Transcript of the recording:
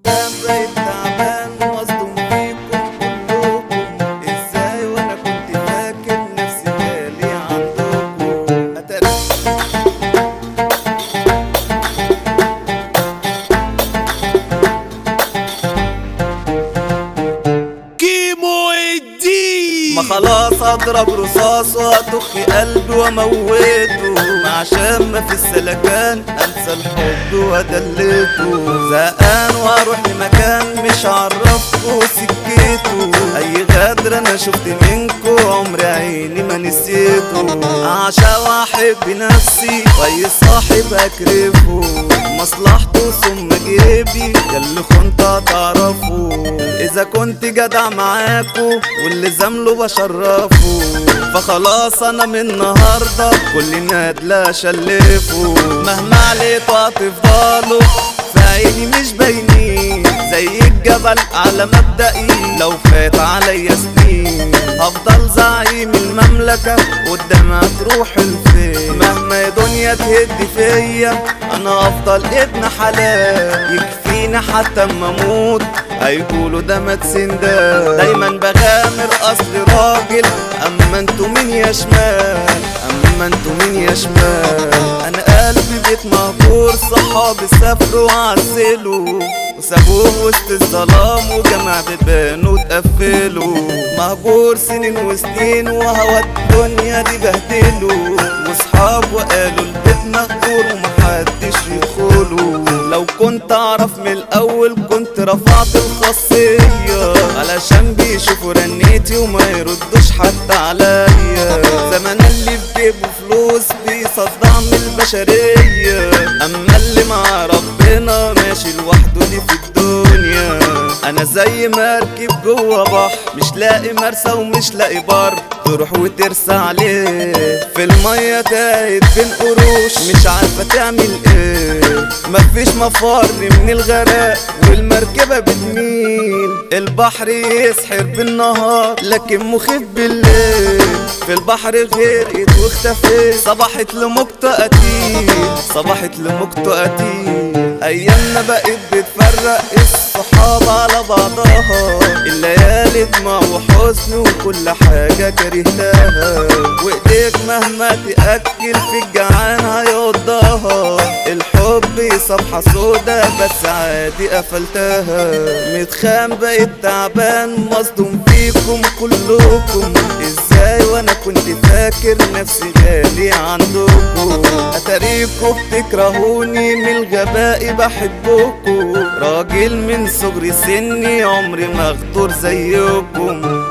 متهم بقيت تعبان ومصدوم فيكم كلكم، ازاي وانا كنت فاكر نفسي غالي عندكم. كيمو الدين ما خلاص اضرب رصاص واطخ قلبي واموته، عشان ما في السلكان انسى الحب وادلته. زهقان واروح لمكان مش عرفكوا سكته، اي غدر انا شفت منكو عمري عيني ما نسيته. عشان واحب نفسي واي صاحب اكرفه، مصلحته ثم جيبي ياللي كنت هتعرفه. اذا كنت جدع معاكو واللي زمله بشرفه، فخلاص انا من النهارده كل نادلة شلفه. مهما عليتوا هتفضلوا في عيني مش باينين، زي الجبل على مبدئي لو فات عليا سنين. هفضل زعيم المملكة قدام هتروح الفين، مهما يا دنيا تهد فيا انا هفضل ابن حلال. يكفيني حتى اما اموت هيقولوا ده مات سندال. دايما بغامر اصل راجل، اما انتوا مين يا شمال، اما انتوا مين يا شمال. انا قلبي بيت مهجور، صحابي سافروا وعزلوا وسابوه وسط الظلام وجمع بيبان وتقفلوا. مهجور سنين وسنين وهوا الدنيا دي بهدلوا، وصحاب وقالوا البيت مهجور ومحدش يدخلوا. لو كنت اعرف من الاول كنت رفعت الخاصية، علشان بيشوفوا رنيتي وما يردوش حتى عليا. زمان اللي في جيبه فلوس بيصدع من البشرية، اما اللي مع ربنا ماشي لوحده دي في الدنيا. انا زي مركب جوه بحر مش لاقي مرسى ومش لاقي بر، تروح وترسى عليه في المية تاهت بين قروش مش عارفة تعمل ايه. مفيش مفر من الغرق والمركبة بتميل، البحر يسحر بالنهار لكن مخيف بالليل. في البحر غرقت واختفيت، صبحت لمقطة قتيل، صبحت لمقطة قتيل. ايامنا بقت بتفرق الصحاب على بعضها، الليالي دموع وحزن وكل حاجة كرهتها. وايديك مهما تأكل في الجعان هيقضاها، الحب صفحة سودا بس عادي قفلتها. متخان بقيت تعبان مصدوم فيكم كلكم، ازاي وانا كنت فاكر نفسي غالي عندكم. اتاريكوا بتكرهوني من الغباء بحبكم، راجل من صغر سني عمري ما اغدر زيكم.